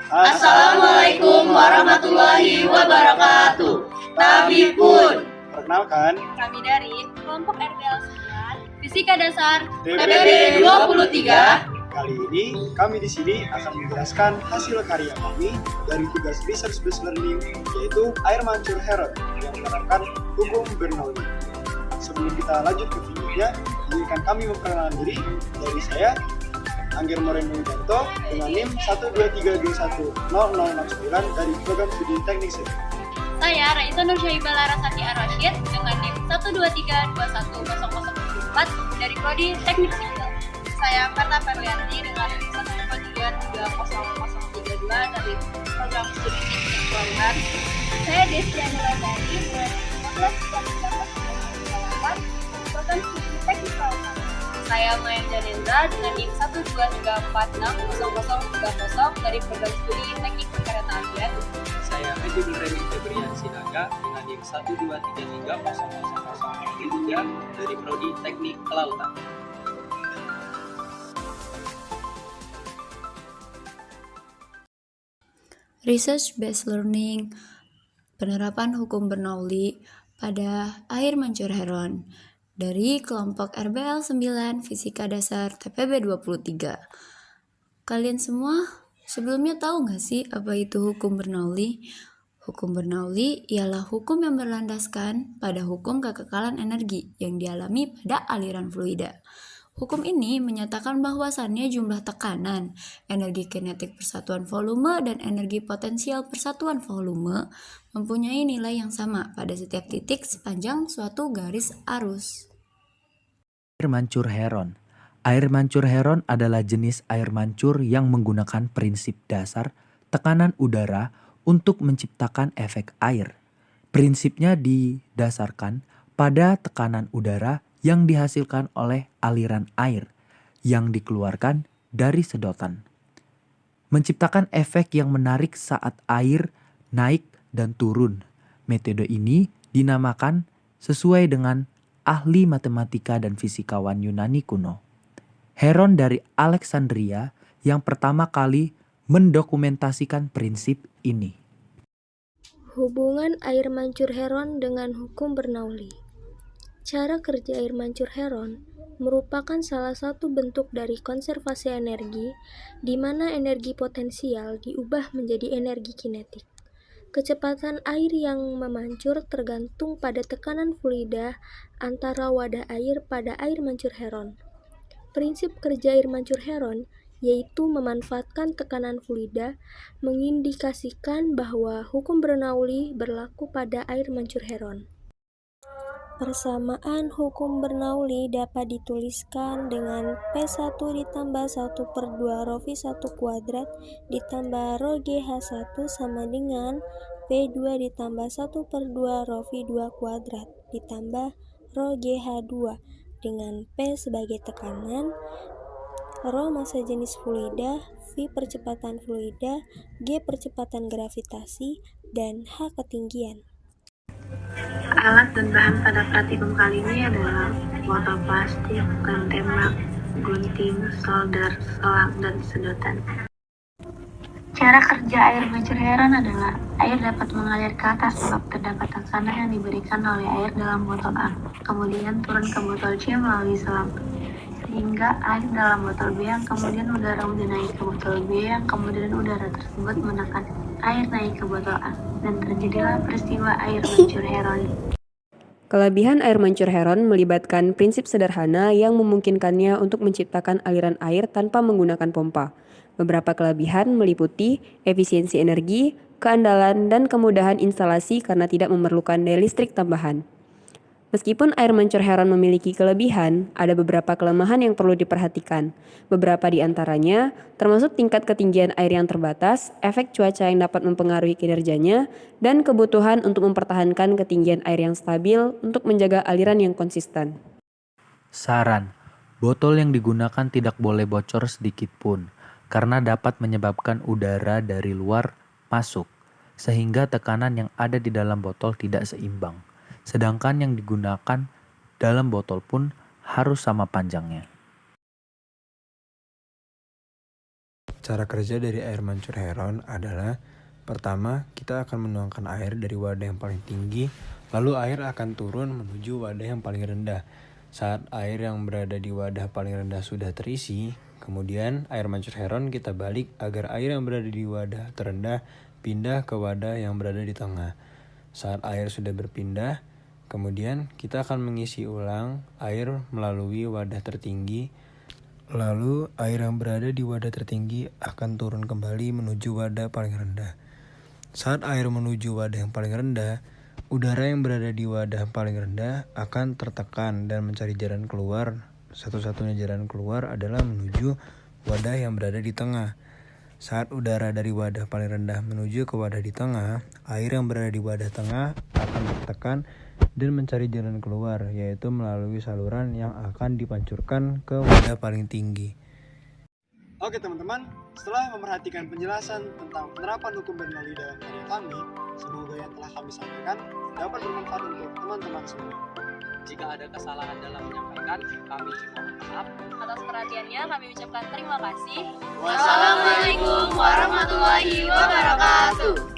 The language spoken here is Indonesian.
Assalamualaikum warahmatullahi wabarakatuh. Tabipun. Perkenalkan, Kami dari kelompok RBL 9 Fisika Dasar TPB 23. kali ini kami di sini akan menjelaskan hasil karya kami dari tugas research based learning, yaitu air mancur Heron yang menerapkan hukum Bernoulli. Sebelum kita lanjut ke videonya, izinkan kami memperkenalkan diri. Dari saya, Angger Moreno Widanto dengan NIM 123G100069 dari program studi teknik sipil. Saya Raisa Nur Syaibah Larasati Ar-Rasyid dengan NIM 123210004 dari Prodi Teknik Sipil. Saya Marta Perlianti dengan NIM 123300032 dari program studi teknik keuangan. Saya Desiana Ladari dengan 15 dari program studi teknik keuangan. Saya Maya Janendra dengan NIM 123460030 dari program studi teknik perkeretaapian. Saya Edi Nureni Febrian Sinaga dengan NIM 123300003 dari Prodi Teknik Kelautan. Research Based Learning, penerapan hukum Bernoulli pada air mancur Heron dari kelompok RBL 9 Fisika Dasar TPB 23. Kalian semua sebelumnya tahu nggak sih apa itu hukum Bernoulli? Hukum Bernoulli ialah hukum yang berlandaskan pada hukum kekekalan energi yang dialami pada aliran fluida. Hukum ini menyatakan bahwasannya jumlah tekanan, energi kinetik persatuan volume, dan energi potensial persatuan volume mempunyai nilai yang sama pada setiap titik sepanjang suatu garis arus. Air mancur Heron. Air mancur Heron adalah jenis air mancur yang menggunakan prinsip dasar tekanan udara untuk menciptakan efek air. Prinsipnya didasarkan pada tekanan udara yang dihasilkan oleh aliran air yang dikeluarkan dari sedotan. Menciptakan efek yang menarik saat air naik dan turun. Metode ini dinamakan sesuai dengan ahli matematika dan fisikawan Yunani kuno, Heron dari Alexandria, yang pertama kali mendokumentasikan prinsip ini. Hubungan air mancur Heron dengan hukum Bernoulli. Cara kerja air mancur Heron merupakan salah satu bentuk dari konservasi energi, di mana energi potensial diubah menjadi energi kinetik. Kecepatan air yang memancur tergantung pada tekanan fluida antara wadah air pada air mancur Heron. Prinsip kerja air mancur Heron yaitu memanfaatkan tekanan fluida, mengindikasikan bahwa hukum Bernoulli berlaku pada air mancur Heron. Persamaan hukum Bernoulli dapat dituliskan dengan P1 ditambah 1/2 ρ V1 kuadrat ditambah ρ GH1 sama dengan P2 ditambah 1/2 ρ V2 kuadrat ditambah ρ GH2 dengan P sebagai tekanan, ρ massa jenis fluida, V percepatan fluida, G percepatan gravitasi, dan H ketinggian. Alat dan bahan pada praktikum kali ini adalah botol plastik, lem tembak, gunting, solder, selang, dan sedotan. Cara kerja air mancur Heron adalah air dapat mengalir ke atas sebab terdapat tekanan yang diberikan oleh air dalam botol A, kemudian turun ke botol C melalui selang, sehingga air dalam botol B yang kemudian udara udah naik ke botol B yang kemudian udara tersebut menekan air naik ke botol A, dan terjadilah peristiwa air mancur Heron. Kelebihan air mancur Heron melibatkan prinsip sederhana yang memungkinkannya untuk menciptakan aliran air tanpa menggunakan pompa. Beberapa kelebihan meliputi efisiensi energi, keandalan, dan kemudahan instalasi karena tidak memerlukan daya listrik tambahan. Meskipun air mancur Heron memiliki kelebihan, ada beberapa kelemahan yang perlu diperhatikan. Beberapa di antaranya, termasuk tingkat ketinggian air yang terbatas, efek cuaca yang dapat mempengaruhi kinerjanya, dan kebutuhan untuk mempertahankan ketinggian air yang stabil untuk menjaga aliran yang konsisten. Saran, botol yang digunakan tidak boleh bocor sedikit pun, karena dapat menyebabkan udara dari luar masuk. sehingga tekanan yang ada di dalam botol tidak seimbang. Sedangkan yang digunakan dalam botol pun harus sama panjangnya. Cara kerja dari air mancur heron adalah pertama, kita akan menuangkan air dari wadah yang paling tinggi, lalu air akan turun menuju wadah yang paling rendah. Saat air yang berada di wadah paling rendah sudah terisi, kemudian air mancur heron kita balik agar air yang berada di wadah terendah pindah ke wadah yang berada di tengah. Saat air sudah berpindah, kemudian kita akan mengisi ulang air melalui wadah tertinggi. Lalu air yang berada di wadah tertinggi akan turun kembali menuju wadah paling rendah. Saat air menuju wadah yang paling rendah, udara yang berada di wadah paling rendah akan tertekan dan mencari jalan keluar. Satu-satunya jalan keluar adalah menuju wadah yang berada di tengah. Saat udara dari wadah paling rendah menuju ke wadah di tengah, air yang berada di wadah tengah akan tertekan dan mencari jalan keluar, yaitu melalui saluran yang akan dipancurkan ke wadah paling tinggi. Oke teman-teman, setelah memperhatikan penjelasan tentang penerapan hukum Bernoulli dalam karya kami, semoga yang telah kami sampaikan dapat bermanfaat untuk teman-teman semua. Jika ada kesalahan dalam menyampaikan, kami mohon maaf. Atas perhatiannya kami ucapkan terima kasih. Wassalamualaikum warahmatullahi wabarakatuh.